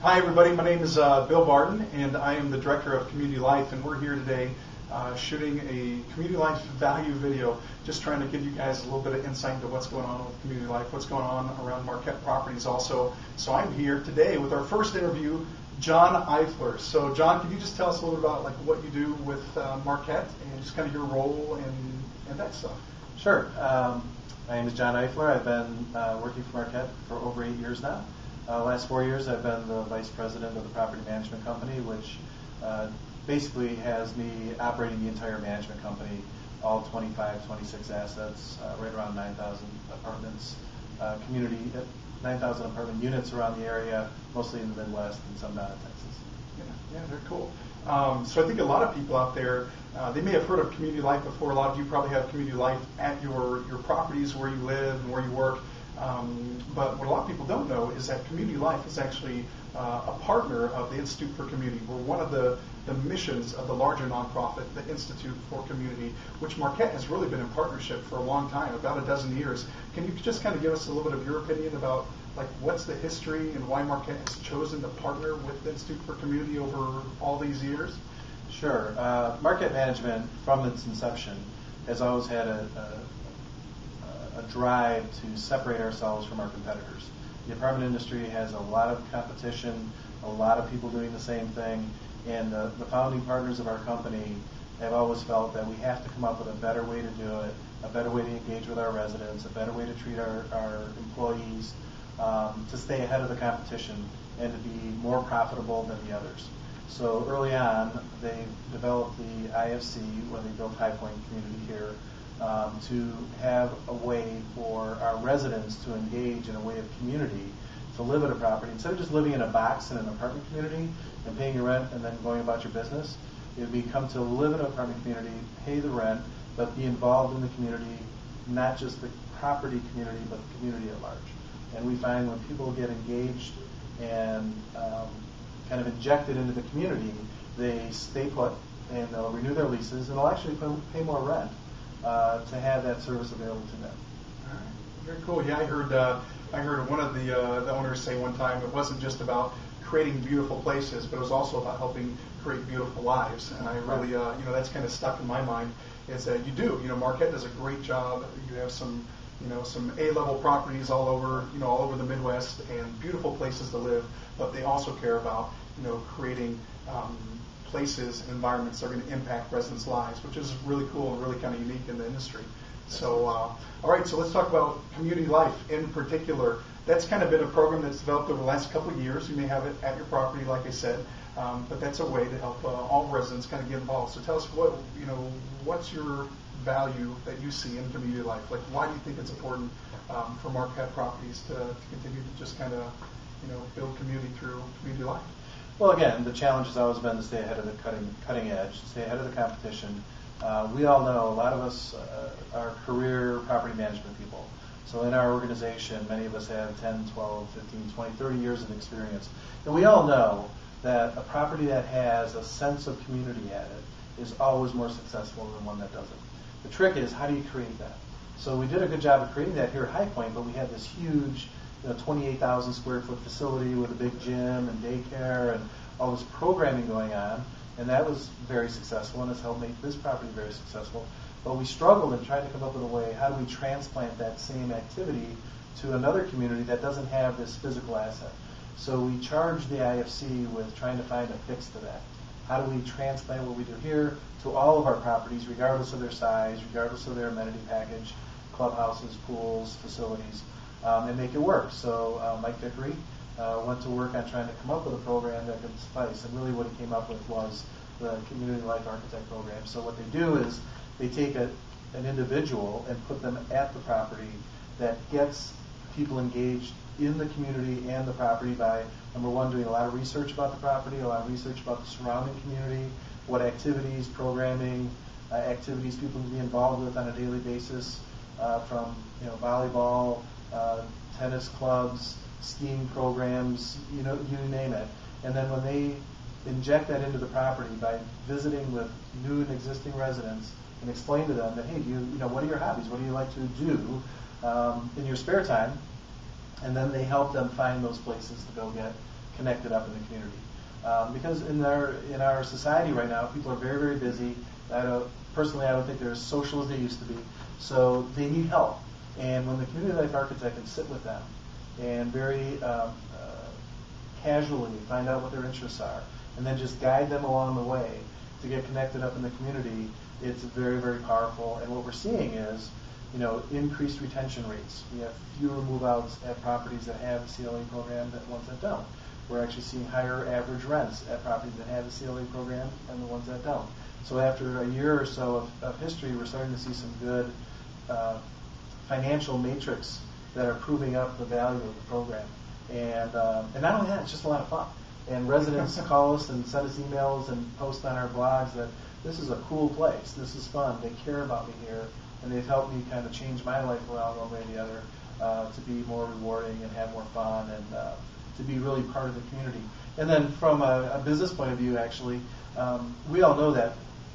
Hi everybody, my name is Bill Barton and I am the Director of Community Life, and we're here today shooting a Community Life value video, just trying to give you guys a little bit of insight into what's going on with Community Life, what's going on around Marquette Properties also. So I'm here today with our first interview, John Eifler. So John, can you just tell us a little bit about what you do with Marquette and just kind of your role and that stuff? Sure. My name is John Eifler. I've been working for Marquette for over 8 years now. Last 4 years I've been the Vice President of the Property Management Company, which basically has me operating the entire management company, all 25, 26 assets, right around 9,000 apartments, 9,000 apartment units around the area, mostly in the Midwest and some down in Texas. Yeah, very cool. So I think a lot of people out there, they may have heard of Community Life before. A lot of you probably have Community Life at your properties where you live and where you work. But what a lot of people don't know is that Community Life is actually a partner of the Institute for Community. We're one of the missions of the larger nonprofit, the Institute for Community, which Marquette has really been in partnership for a long time, about a dozen years. Can you just kind of give us a little bit of your opinion about what's the history and why Marquette has chosen to partner with the Institute for Community over all these years? Sure. Marquette Management, from its inception, has always had a drive to separate ourselves from our competitors. The apartment industry has a lot of competition, a lot of people doing the same thing, and the founding partners of our company have always felt that we have to come up with a better way to do it, a better way to engage with our residents, a better way to treat our employees, to stay ahead of the competition and to be more profitable than the others. So early on, they developed the IFC, where they built High Point Community here, to have a way for our residents to engage in a way of community, to live at a property. Instead of just living in a box in an apartment community and paying your rent and then going about your business, it would be come to live in an apartment community, pay the rent, but be involved in the community, not just the property community, but the community at large. And we find when people get engaged and kind of injected into the community, they stay put and they'll renew their leases and they'll actually pay more rent to have that service available to them. All right, very cool. Yeah, I heard one of the owners say one time it wasn't just about creating beautiful places, but it was also about helping create beautiful lives. And I really, that's kind of stuck in my mind. Is that you do, Marquette does a great job. You have some A-level properties all over the Midwest and beautiful places to live, but they also care about, creating places and environments that are going to impact residents' lives, which is really cool and really kind of unique in the industry. So, all right, so let's talk about Community Life in particular. That's kind of been a program that's developed over the last couple of years. You may have it at your property, like I said, but that's a way to help all residents kind of get involved. So tell us what's your value that you see in Community Life? Why do you think it's important for Marquette Properties to continue to just kind of, build community through Community Life? Well, again, the challenge has always been to stay ahead of the cutting edge, stay ahead of the competition. We all know, a lot of us are career property management people. So in our organization, many of us have 10, 12, 15, 20, 30 years of experience. And we all know that a property that has a sense of community at it is always more successful than one that doesn't. The trick is, how do you create that? So we did a good job of creating that here at High Point, but we had this huge 28,000 square foot facility with a big gym and daycare and all this programming going on, and that was very successful and has helped make this property very successful. But we struggled and tried to come up with a way, how do we transplant that same activity to another community that doesn't have this physical asset? So we charged the IFC with trying to find a fix to that. How do we transplant what we do here to all of our properties, regardless of their size, regardless of their amenity package, clubhouses, pools, facilities, and make it work? So Mike Vickery went to work on trying to come up with a program that could suffice, and really what he came up with was the Community Life Architect program. So what they do is they take an individual and put them at the property that gets people engaged in the community and the property by, number one, doing a lot of research about the property, a lot of research about the surrounding community, what activities, programming, activities people can be involved with on a daily basis, from volleyball, tennis clubs, skiing programs, you name it. And then when they inject that into the property by visiting with new and existing residents and explain to them that, hey, what are your hobbies? What do you like to do in your spare time? And then they help them find those places to go get connected up in the community. Because in our society right now, people are very, very busy. Personally, I don't think they're as social as they used to be. So they need help. And when the community life architect can sit with them and very casually find out what their interests are, and then just guide them along the way to get connected up in the community, it's very, very powerful. And what we're seeing is, increased retention rates. We have fewer move-outs at properties that have the CLA program than ones that don't. We're actually seeing higher average rents at properties that have the CLA program and the ones that don't. So after a year or so of history, we're starting to see some good financial matrix that are proving up the value of the program. And not only that, it's just a lot of fun. And residents call us and send us emails and post on our blogs that this is a cool place, this is fun, they care about me here, and they've helped me kind of change my life around one way or the other to be more rewarding and have more fun and to be really part of the community. And then from a business point of view, actually, we all know that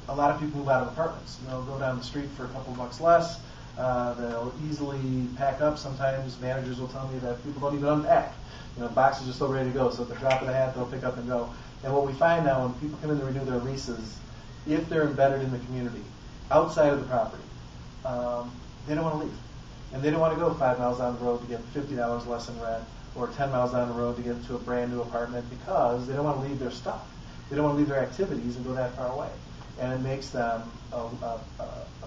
a lot of people move out of apartments. They'll go down the street for a couple bucks less. They'll easily pack up. Sometimes managers will tell me that people don't even unpack. Boxes are still ready to go, so at the drop of a hat, they'll pick up and go. And what we find now when people come in to renew their leases, if they're embedded in the community, outside of the property, they don't want to leave. And they don't want to go 5 miles down the road to get $50 less in rent, or 10 miles down the road to get to a brand new apartment, because they don't want to leave their stuff. They don't want to leave their activities and go that far away. And it makes them a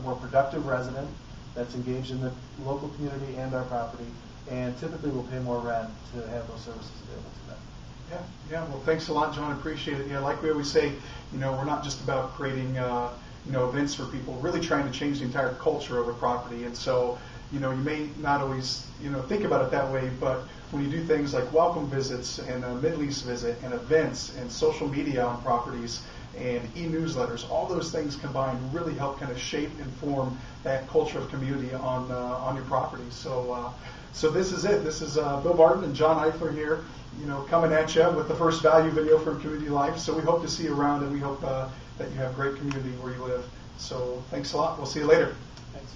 more productive resident that's engaged in the local community and our property, and typically will pay more rent to have those services available to them. Yeah. Well, thanks a lot, John. Appreciate it. Like we always say, we're not just about creating, events for people. We're really trying to change the entire culture of a property. And so, you may not always, think about it that way, but when you do things like welcome visits and a mid-lease visit and events and social media on properties and e-newsletters, all those things combined really help kind of shape and form that culture of community on your property. So this is it. This is Bill Barton and John Eifler here, coming at you with the first value video from Community Life. So we hope to see you around, and we hope that you have great community where you live. So thanks a lot. We'll see you later. Thanks.